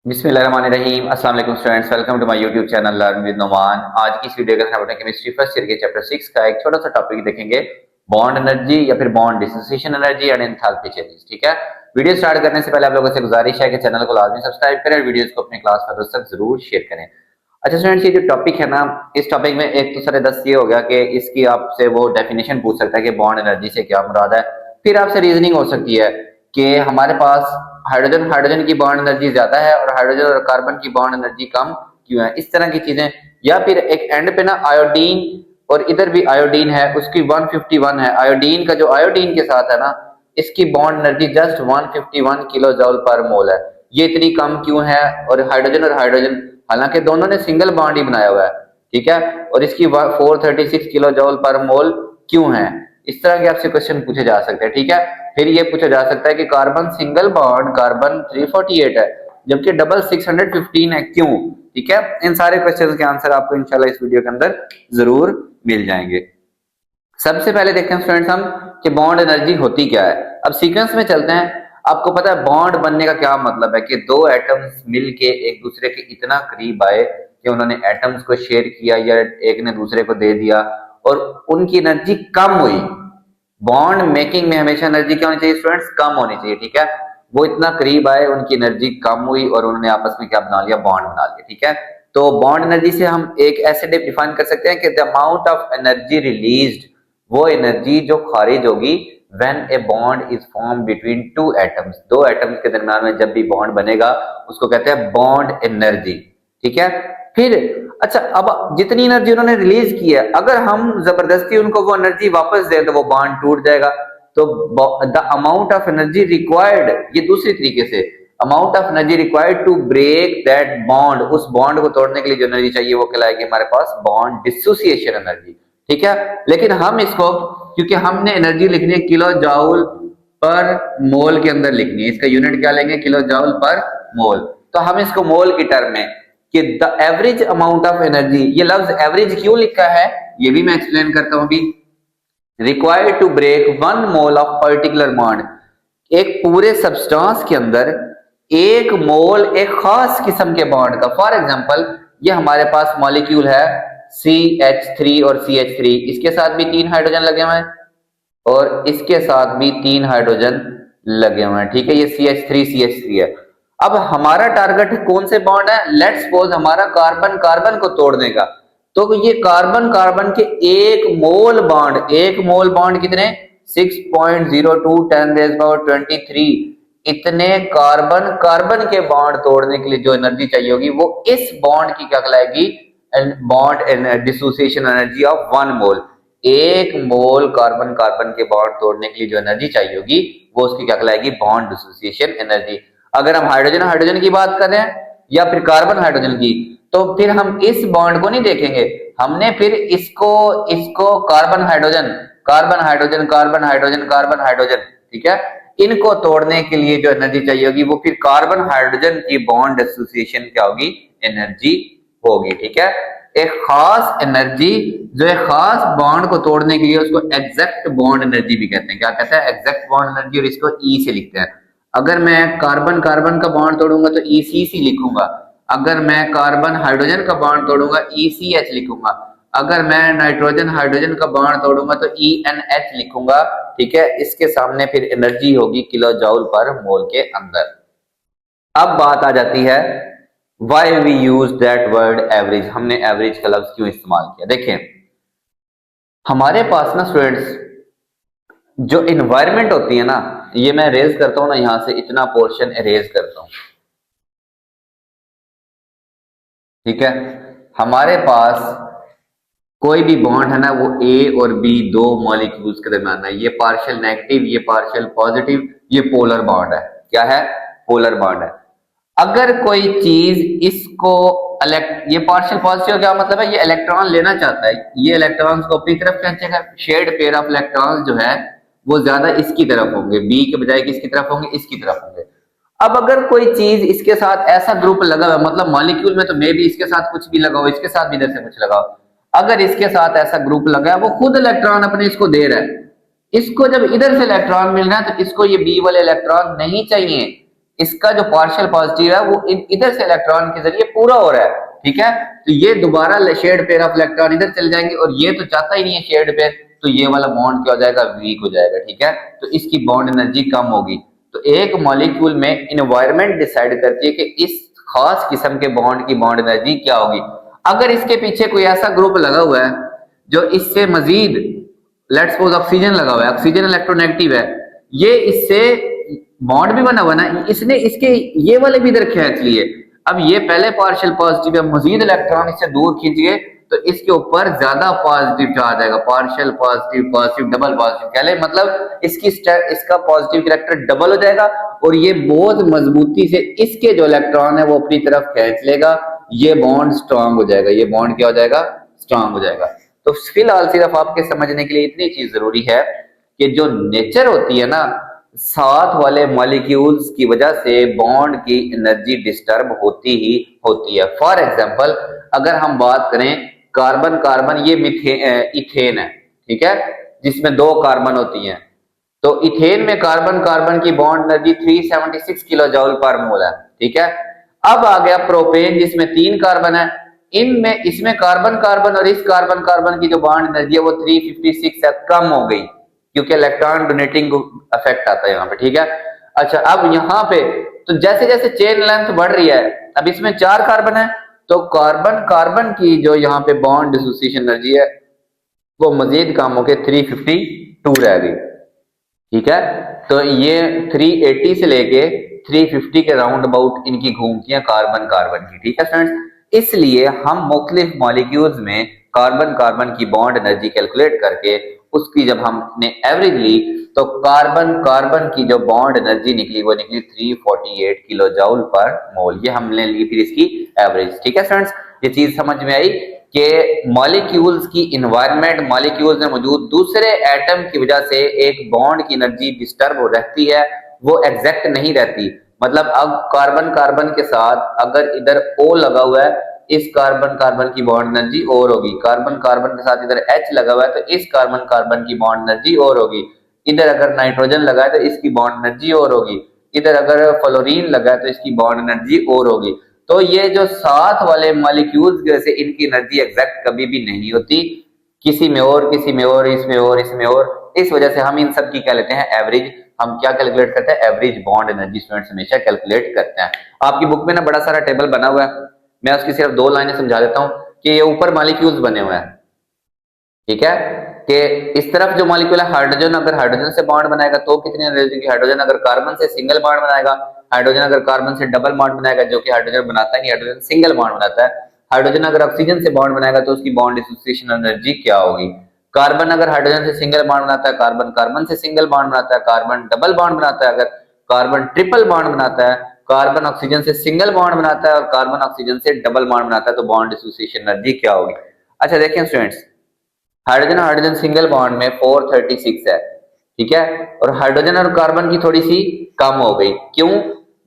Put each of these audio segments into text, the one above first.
बिस्मिल्लाहिर्रहमानिर्रहीम। अस्सलाम वालेकुम students, welcome to my YouTube channel learn with Noman. आज की इस वीडियो के अंदर हम अपने केमिस्ट्री फर्स्ट ईयर के चैप्टर 6 का एक छोटा सा टॉपिक देखेंगे, बॉन्ड एनर्जी या फिर bond dissociation energy and enthalpy changes. ठीक है, वीडियो स्टार्ट करने से पहले आप लोगों से गुजारिश है कि चैनल को लाजमी सब्सक्राइब करें और वीडियोस को अपने क्लास फेलोज तक जरूर शेयर करें। अच्छा स्टूडेंट्स, ये जो टॉपिक है ना, इस टॉपिक में एक तो सर दस ये हो गया कि इसकी आपसे वो डेफिनेशन पूछ सकता है कि बॉन्ड एनर्जी से क्या मुराद है। फिर आपसे रीजनिंग हो सकती है कि हमारे पास हाइड्रोजन हाइड्रोजन की बॉन्ड एनर्जी ज्यादा है और हाइड्रोजन और कार्बन की बॉन्ड एनर्जी कम क्यों है, इस तरह की चीजें। या फिर एक एंड पे ना आयोडीन, और इधर भी आयोडीन है, उसकी 151 है। आयोडीन का जो आयोडीन के साथ है ना, इसकी bond energy just 151 kilojoule per mole है। ये इतनी कम क्यों है? और हाइड्रोजन, हालांकि दोनों ने सिंगल बॉन्ड ही बनाया हुआ है, ठीक है, और इसकी 436 किलो जूल पर मोल क्यों है? इस तरह के आपसे क्वेश्चन पूछे जा सकते हैं। ठीक है, फिर ये पूछा जा सकता है कि कार्बन सिंगल बॉन्ड कार्बन 348 है जबकि डबल 615 है, क्यों? ठीक है, इन सारे क्वेश्चंस के आंसर आपको इंशाल्लाह इस वीडियो के अंदर जरूर मिल जाएंगे। सबसे पहले देखते हैं स्टूडेंट्स हम कि बॉन्ड एनर्जी होती क्या है। अब सीक्वेंस में चलते हैं। आपको पता है बॉन्ड बनने का क्या मतलब है कि दो एटम्स मिलके एक दूसरे के इतना करीब आए कि उन्होंने एटम्स को शेयर किया या एक ने दूसरे को दे दिया और उनकी एनर्जी कम हुई। बॉन्ड मेकिंग में हमेशा एनर्जी क्या होनी चाहिए स्टूडेंट्स? कम होनी चाहिए। ठीक है, वो इतना करीब आए, उनकी एनर्जी कम हुई और उन्होंने आपस में क्या बना लिया? बॉन्ड बना लिया। ठीक है, तो बॉन्ड एनर्जी से हम एक ऐसे डिफाइन कर सकते हैं कि the amount of energy released, वो एनर्जी जो खारिज होगी when a bond is form between two atoms, दो एटम्स के दरमियान में जब भी बॉन्ड बनेगा उसको कहते हैं बॉन्ड एनर्जी। ठीक है, फिर अच्छा, अब जितनी एनर्जी उन्होंने रिलीज की है, अगर हम जबरदस्ती उनको वो एनर्जी वापस दें तो वो बॉन्ड टूट जाएगा। तो the amount of energy required, ये दूसरी तरीके से, amount of energy required to break that bond, उस बॉन्ड को तोड़ने के लिए जो एनर्जी चाहिए वो कहलाएगी हमारे पास बॉन्ड डिसोसिएशन एनर्जी। ठीक है, लेकिन हम इसको, क्योंकि हमने एनर्जी लिखनी है किलो जूल पर मोल के अंदर लिखनी है, इसका यूनिट क्या लेंगे? किलो जूल पर मोल। तो हम इसको मोल की टर्म में कि the average amount of energy, ये लफ्ज एवरेज क्यों लिखा है ये भी मैं एक्सप्लेन करता हूं अभी। Required to break 1 mole of particular bond, एक पूरे सब्सटेंस के अंदर 1 मोल एक खास किस्म के बॉन्ड का। फॉर एग्जांपल, ये हमारे पास मॉलिक्यूल है CH3 और CH3, इसके साथ भी 3 हाइड्रोजन लगे हुए हैं और इसके साथ भी 3 हाइड्रोजन लगे हुए हैं। ठीक है, ये CH3 है। अब हमारा टारगेट कौन से बॉन्ड है? लेट्स सपोज हमारा कार्बन कार्बन को तोड़ने का। तो ये कार्बन कार्बन के 1 मोल बॉन्ड कितने? 6.02 10⁻23। इतने कार्बन कार्बन के बॉन्ड तोड़ने के लिए जो एनर्जी चाहिए होगी वो इस बॉन्ड की क्या कहलाएगी? Bond dissociation energy of 1 mole. 1 mole carbon carbon के बॉन्ड तोड़ने के लिए जो एनर्जी चाहिए होगी वो उसकी क्या कहलाएगी? Bond dissociation energy. अगर हम हाइड्रोजन हाइड्रोजन की बात कर रहे हैं या फिर कार्बन हाइड्रोजन की, तो फिर हम इस बॉन्ड को नहीं देखेंगे, हमने फिर इसको इसको carbon hydrogen carbon hydrogen carbon hydrogen carbon hydrogen, ठीक है, इनको तोड़ने के लिए जो एनर्जी चाहिए होगी वो फिर कार्बन हाइड्रोजन की बॉन्ड डिसोसिएशन क्या होगी? एनर्जी होगी। ठीक है, एक खास एनर्जी जो एक खास बॉन्ड को तोड़ने के लिए उसको एग्जैक्ट बॉन्ड एनर्जी भी कहते हैं। क्या कहते हैं? एग्जैक्ट बॉन्ड एनर्जी, और इसको ई से लिखते हैं। अगर मैं कार्बन कार्बन का बॉन्ड तोड़ूंगा तो ECC लिखूंगा। अगर मैं कार्बन हाइड्रोजन का बॉन्ड तोड़ूंगा ECH लिखूंगा। अगर मैं नाइट्रोजन हाइड्रोजन का बॉन्ड तोड़ूंगा तो ENH लिखूंगा। ठीक है, इसके सामने फिर एनर्जी होगी किलो जूल पर मोल के अंदर। अब बात आ जाती है why we use that word average, हमने एवरेज का लफ्ज क्यों इस्तेमाल किया? देखें, हमारे पास ना स्टूडेंट्स जो इन्वायरमेंट होती है ना, ये मैं रेज करता हूं ना, यहां से इतना पोर्शन एरेज करता हूं। ठीक है, हमारे पास कोई भी बॉन्ड है ना, वो A और B दो मॉलिक्यूल्स के दरमियान है। ये पार्शियल नेगेटिव, ये पार्शियल पॉजिटिव, ये पोलर बॉन्ड है। क्या है? पोलर बॉन्ड है। अगर कोई चीज इसको ये पार्शियल पॉजिटिव क्या मतलब है? ये इलेक्ट्रॉन लेना चाहता है, ये इलेक्ट्रॉन्स को अपनी तरफ खींचेगा। शेयर्ड पेयर ऑफ इलेक्ट्रॉन्स जो है वो ज्यादा इसकी तरफ होंगे, बी के बजाय किसकी तरफ होंगे? इसकी तरफ होंगे। अब अगर कोई चीज इसके साथ ऐसा ग्रुप लगा हुआ, मतलब मॉलिक्यूल में तो मे भी इसके साथ कुछ भी लगा हो, इसके साथ भी इधर से कुछ लगा हो, अगर इसके साथ ऐसा ग्रुप लगा है, वो खुद इलेक्ट्रॉन अपने इसको दे रहा है, इसको जब इधर से इलेक्ट्रॉन मिल रहा है तो इसको ये बी वाले इलेक्ट्रॉन नहीं चाहिए, इसका जो पार्शियल पॉजिटिव है वो इधर से इलेक्ट्रॉन के जरिए पूरा हो रहा है, ठीक है। तो ये दोबारा शेयर्ड पेयर ऑफ इलेक्ट्रॉन इधर चले जाएंगे और ये तो चाहता ही नहीं है शेयर्ड पेयर, तो ये वाला बॉन्ड क्या हो जाएगा, वीक हो जाएगा, ठीक है। तो इसकी बॉन्ड एनर्जी कम होगी। तो एक मॉलिक्यूल में एनवायरनमेंट डिसाइड करती है कि इस खास किस्म के बॉन्ड की बॉन्ड एनर्जी क्या होगी। अगर इसके पीछे कोई ऐसा ग्रुप लगा हुआ है जो इससे मजीद, लेट्स सपोज ऑक्सीजन लगा हुआ है, ऑक्सीजन इलेक्ट्रोनेगेटिव है, ये इससे बॉन्ड भी बना हुआ ना, इसने इसके ये वाले भी इधर खींच लिए। अब ये पहले पार्शियल पॉजिटिव है, मजीद इलेक्ट्रॉन इससे दूर खींच गए तो इसके ऊपर ज्यादा पॉजिटिव चार्ज आएगा, partial positive, positive double positive कह ले, मतलब इसका पॉजिटिव कैरेक्टर डबल हो जाएगा और ये बहुत मजबूती से इसके जो इलेक्ट्रॉन है वो अपनी तरफ खींच लेगा, ये बॉन्ड स्ट्रांग हो जाएगा, ये बॉन्ड क्या हो जाएगा, स्ट्रांग हो जाएगा। तो फिलहाल सिर्फ आपके समझने के लिए इतनी चीज जरूरी है कि जो नेचर होती है ना, साथ वाले मॉलिक्यूल्स की वजह से बॉन्ड की एनर्जी डिस्टर्ब होती ही होती है। फॉर एग्जांपल अगर हम बात करें कार्बन कार्बन, ये इथेन है, ठीक है, जिसमें 2 कार्बन होती हैं। तो इथेन में कार्बन कार्बन की bond energy 376 kilojoule per mole है, ठीक है। अब आ गया प्रोपेन जिसमें 3 कार्बन है, इनमें इसमें कार्बन कार्बन और इस कार्बन कार्बन की जो बॉन्ड एनर्जी है वो 356 है, कम हो गई क्योंकि इलेक्ट्रॉन डोनेटिंग इफेक्ट आता है यहाँ पे, ठीक है। अच्छा अब यहाँ पे तो जैसे जैसे चेन लेंथ बढ़ रही है, अब इसमें 4 कार्बन है तो कार्बन कार्बन की जो यहाँ पे बॉन्ड डिसोसिएशन एनर्जी है वो मजीद कम होकर 352 रह गई, ठीक है। तो ये 380 से लेके 350 के राउंड अबाउट इनकी घूमती है कार्बन कार्बन की, ठीक है फ्रेंड्स। इसलिए हम मुख्तलिफ मॉलिक्यूल्स में कार्बन कार्बन की बॉन्ड एनर्जी कैलकुलेट करके उसकी जब हमने एवरेज ली तो कार्बन कार्बन की जो बॉन्ड एनर्जी निकली वो निकली 348 किलो जूल पर मोल, ये हमने ली फिर इसकी एवरेज, ठीक है फ्रेंड्स। ये चीज समझ में आई कि मॉलिक्यूल्स की इन्वायरमेंट, मॉलिक्यूल्स में मौजूद दूसरे एटम की वजह से एक बॉन्ड की एनर्जी डिस्टर्ब हो रहती है, वो एग्जैक्ट नहीं रहती। मतलब अब कार्बन कार्बन के साथ अगर इधर O लगा हुआ है, इस कार्बन कार्बन की बॉन्ड एनर्जी और होगी, कार्बन कार्बन के साथ इधर H लगा हुआ है तो इस कार्बन कार्बन की बॉन्ड एनर्जी और होगी, इधर अगर नाइट्रोजन लगा है तो इसकी बॉन्ड एनर्जी और होगी, इधर अगर फ्लोरीन लगा है तो इसकी बॉन्ड एनर्जी और होगी। तो ये जो साथ वाले मॉलिक्यूल्स जैसे इनकी एनर्जी एग्जैक्ट कभी भी नहीं होती, किसी में और, किसी में और, इसमें और, इसमें और, इस वजह से हम इन सब की क्या लेते हैं, एवरेज। हम क्या कैलकुलेट करते हैं, एवरेज बॉन्ड एनर्जी स्टूडेंट्स हमेशा कैलकुलेट करते हैं। आपकी बुक में ना बड़ा सारा टेबल बना हुआ है, मैं उसकी सिर्फ 2 लाइनें समझा देता हूं कि ये ऊपर मॉलिक्यूल्स बने हुए हैं, ठीक है, कि इस तरफ जो मॉलिक्यूल है हाइड्रोजन, अगर हाइड्रोजन से बॉन्ड बनाएगा तो कितनी एनर्जी की, हाइड्रोजन अगर कार्बन से सिंगल बॉन्ड बनाएगा, हाइड्रोजन अगर कार्बन से डबल बॉन्ड बनाएगा, जो कि हाइड्रोजन बनाता नहीं, हाइड्रोजन सिंगल बॉन्ड बनाता है, हाइड्रोजन अगर ऑक्सीजन से बॉन्ड बनाएगा तो उसकी बॉन्ड डिसोसिएशन एनर्जी क्या होगी। कार्बन अगर हाइड्रोजन से सिंगल बॉन्ड बनाता है, कार्बन कार्बन से सिंगल बॉन्ड बनाता है, कार्बन डबल बॉन्ड बनाता है, अगर कार्बन ट्रिपल बॉन्ड बनाता है, कार्बन ऑक्सीजन से सिंगल बॉन्ड बनाता है और कार्बन ऑक्सीजन से डबल बॉन्ड बनाता है, तो बॉन्ड डिसोसिएशन एनर्जी क्या होगी। अच्छा देखिए students, hydrogen hydrogen single bond में 436 है, ठीक है, और हाइड्रोजन और कार्बन की थोड़ी सी कम हो गई, क्यों,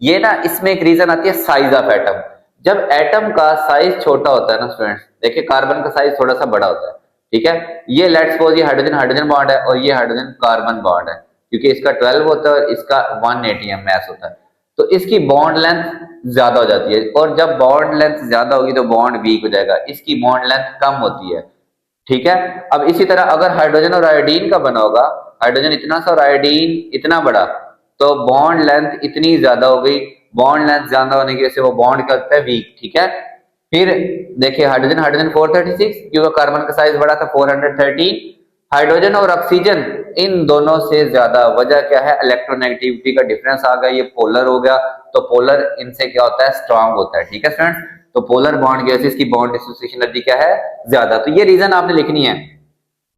ये ना इसमें एक रीजन आती है साइज ऑफ एटम। जब एटम का साइज छोटा होता है ना स्टूडेंट्स, देखिए कार्बन का साइज थोड़ा सा बड़ा होता है, ठीक है, ये लेट्स सपोज ये हाइड्रोजन हाइड्रोजन बॉन्ड है और ये हाइड्रोजन कार्बन बॉन्ड है, क्योंकि इसका 12 होता है और इसका 180 मास होता है, तो इसकी बॉन्ड लेंथ ज्यादा हो जाती है, और जब बॉन्ड लेंथ ज्यादा होगी तो बॉन्ड वीक हो जाएगा, इसकी बॉन्ड लेंथ कम होती है, ठीक है। अब इसी तरह अगर हाइड्रोजन और आयोडीन का बना होगा, हाइड्रोजन इतना सा और आयोडीन इतना बड़ा, तो बॉन्ड लेंथ इतनी ज्यादा हो गई, बॉन्ड लेंथ ज्यादा होने की वजह से वो बॉन्ड क्या होता है, वीक, ठीक है। फिर देखिए हाइड्रोजन हाइड्रोजन 436, क्योंकि कार्बन का साइज बड़ा था 413, हाइड्रोजन और ऑक्सीजन इन दोनों से ज्यादा, वजह क्या है, इलेक्ट्रोनेगेटिविटी का डिफरेंस आ गया, ये पोलर हो गया, तो पोलर इनसे क्या होता है, स्ट्रांग होता है, ठीक है फ्रेंड्स। तो पोलर बॉन्ड की वजह से इसकी बॉन्ड डिसोसिएशन एनर्जी क्या है, ज्यादा। तो ये रीजन आपने लिखनी है।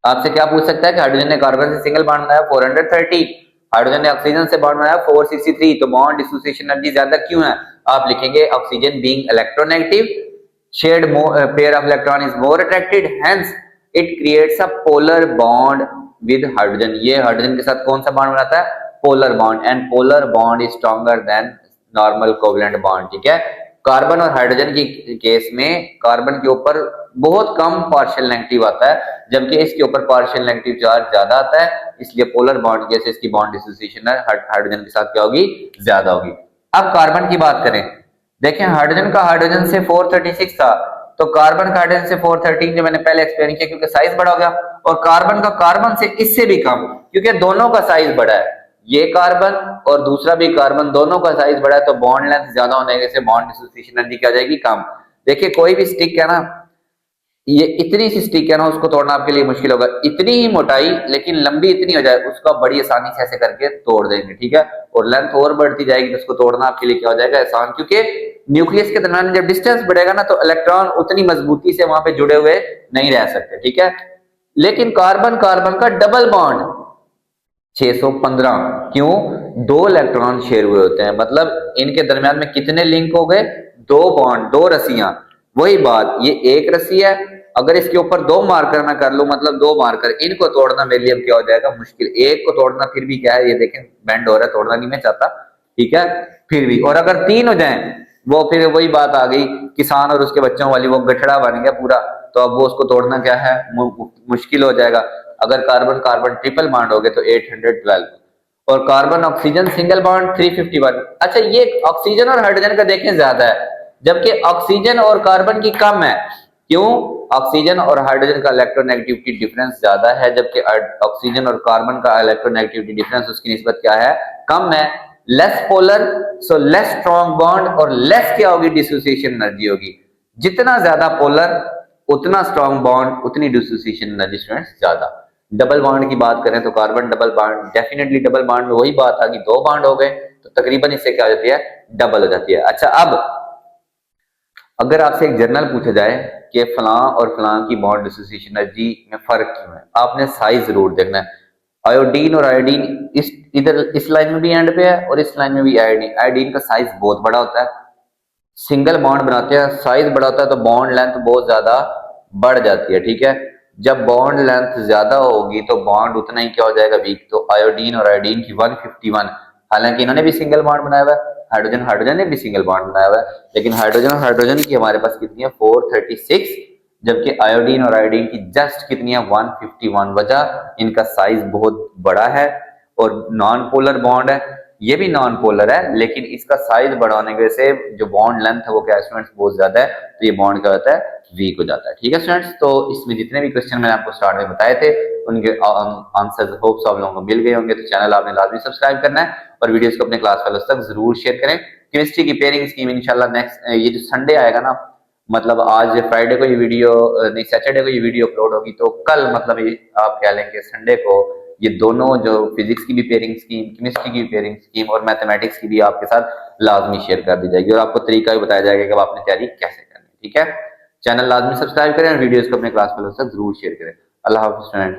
आपसे क्या पूछ सकता है कि हाइड्रोजन ने कार्बन से सिंगल बॉन्ड बनाया 430, हाइड्रोजन ने ऑक्सीजन से बॉन्ड बनाया 463, तो बॉन्ड डिसोसिएशन एनर्जी ज्यादा क्यों है। आप लिखेंगे oxygen being electronegative, shared pair of electron is more attracted, hence it creates a polar bond with hydrogen। ये हाइड्रोजन के साथ कौन सा बॉन्ड बनाता है, polar bond, and polar bond is stronger than normal covalent bond, ठीक है। Carbon और हाइड्रोजन की केस में कार्बन के ऊपर बहुत कम पार्शियल नेगेटिव आता है, जबकि इसके ऊपर पार्शियल नेगेटिव चार्ज ज्यादा आता है, इसलिए पोलर बॉन्ड के इसकी बॉन्ड डिसोसिएशन हाइड्रोजन के साथ क्या होगी, ज्यादा होगी। अब कार्बन की बात करें, देखें हाइड्रोजन का हाइड्रोजन से 436 था, तो कार्बन का हाइड्रोजन से 413 जो मैंने पहले एक्सप्लेन किया, क्योंकि साइज बड़ा हो गया, और कार्बन का कार्बन से इससे भी कम, क्योंकि दोनों का साइज बड़ा है, ये कार्बन और दूसरा भी कार्बन, दोनों का साइज बड़ा है, तो बॉन्ड लेंथ ज्यादा होने से बॉन्ड डिसोसिएशन एनर्जी क्या आ जाएगी, कम। देखिए कोई भी स्टिक है ना, ये इतनी सी स्टिक है ना, उसको तोड़ना आपके लिए मुश्किल होगा, इतनी ही मोटाई लेकिन लंबी इतनी हो जाए, उसको आप बड़ी आसानी से ऐसे करके तोड़ देंगे, ठीक है। और लेंथ और बढ़ती जाएगी तो उसको तोड़ना आपके लिए क्या हो जाएगा, आसान, क्योंकि न्यूक्लियस के दरमियान जब डिस्टेंस बढ़ेगा ना, तो इलेक्ट्रॉन उतनी मजबूती से वहां पे जुड़े हुए नहीं रह सकते, ठीक है। लेकिन कार्बन कार्बन का डबल बॉन्ड 615, क्यों, दो इलेक्ट्रॉन शेयर हुए होते हैं, मतलब इनके दरमियान में कितने लिंक हो गए, दो बॉन्ड, दो रस्सियां। वही बात, ये एक रस्सी है, अगर इसके ऊपर दो मार्कर मैं कर लूं, मतलब दो मार्कर, इनको तोड़ना मेरे लिए अब क्या हो जाएगा, मुश्किल। एक को तोड़ना फिर भी क्या है, ये देखें बेंड हो रहा है, तोड़ना नहीं मैं चाहता, ठीक है, फिर भी। और अगर तीन हो जाए, वो फिर वही बात आ गई किसान और उसके बच्चों वाली, वो गठड़ा बन गया पूरा, तो अब वो उसको तोड़ना क्या है, मुश्किल हो जाएगा। अगर कार्बन कार्बन ट्रिपल बॉन्ड हो गए तो 812, और कार्बन ऑक्सीजन सिंगल बॉन्ड 351। अच्छा, ये ऑक्सीजन और हाइड्रोजन का देखें ज्यादा है, जबकि ऑक्सीजन और कार्बन की कम है, क्यों, ऑक्सीजन और हाइड्रोजन का इलेक्ट्रोनेगेटिविटी डिफरेंस ज्यादा है, जबकि ऑक्सीजन और कार्बन का इलेक्ट्रोनेगेटिविटी डिफरेंस उसकी निस्बत क्या है, कम है। Less polar, so less strong bond, और लेस क्या होगी, डिसोसिएशन एनर्जी होगी। जितना ज्यादा पोलर उतना स्ट्रॉन्ग बॉन्ड, उतनी डिसोसिएशन एनर्जी स्टूडेंट्स ज्यादा। डबल बॉन्ड की बात करें तो carbon double bond, definitely double bond, वही बात आ गई, दो बॉन्ड हो गए तो तकरीबन इससे क्या हो जाती है, डबल हो जाती है। अच्छा, अब अगर आपसे एक जर्नल पूछा जाए कि फलां और फलां की बॉन्ड डिसोसिएशन एनर्जी में फर्क क्यों है, आपने साइज जरूर देखना है। आयोडीन और आयोडीन इस इधर इस लाइन में भी एंड पे है और इस लाइन में भी आयोडीन, आयोडीन का साइज बहुत बड़ा होता है, सिंगल बॉन्ड बनाते हैं, साइज बड़ा होता है तो बॉन्ड लेंथ बहुत ज्यादा बढ़ जाती है, ठीक है। जब बॉन्ड लेंथ ज्यादा होगी तो बॉन्ड उतना ही क्या हो जाएगा, वीक। तो आयोडीन और आयोडीन की 151, हालांकि इन्होंने भी सिंगल बॉन्ड बनाया हुआ है, हाइड्रोजन हाइड्रोजन ने भी सिंगल बॉन्ड बनाया हुआ है, लेकिन हाइड्रोजन और हाइड्रोजन की हमारे पास कितनी है, 436, जबकि आयोडीन और आयोडीन की जस्ट कितनी है, 151। वजह, इनका साइज बहुत बड़ा है और नॉन पोलर बॉन्ड है, ये भी नॉन पोलर है, लेकिन इसका साइज बढ़ाने की वजह से जो बॉन्ड लेंथ है वो क्या स्टूडेंट्स बहुत ज्यादा है, तो ये बॉन्ड क्या होता है, वीक हो जाता है, ठीक है स्टूडेंट्स। तो इसमें जितने भी क्वेश्चन मैंने आपको स्टार्ट में बताए थे उनके आंसर होप्स आप लोगों को मिल गए होंगे, तो चैनल आपने लाजमी सब्सक्राइब करना है और वीडियोस को अपने क्लास फेलोज तक जरूर शेयर करें। केमिस्ट्री की पेयरिंग स्कीम इंशाल्लाह नेक्स्ट ये जो संडे आएगा ना, मतलब आज फ्राइडे को ये वीडियो नहीं, सैटरडे को ये वीडियो अपलोड होगी, तो कल मतलब ये आप कह लेंगे संडे को ये दोनों जो फिजिक्स की भी पेयरिंग स्कीम, केमिस्ट्री की भी पेयरिंग स्कीम और मैथमेटिक्स की भी आपके साथ लाजमी शेयर कर दी जाएगी, और आपको तरीका भी बताया जाएगा कि आपने तैयारी कैसे करनी है, ठीक है। चैनल लाजमी सब्सक्राइब करें और वीडियोस को अपने क्लास फेलोज तक जरूर शेयर करें। अल्लाह हाफिज़ स्टूडेंट।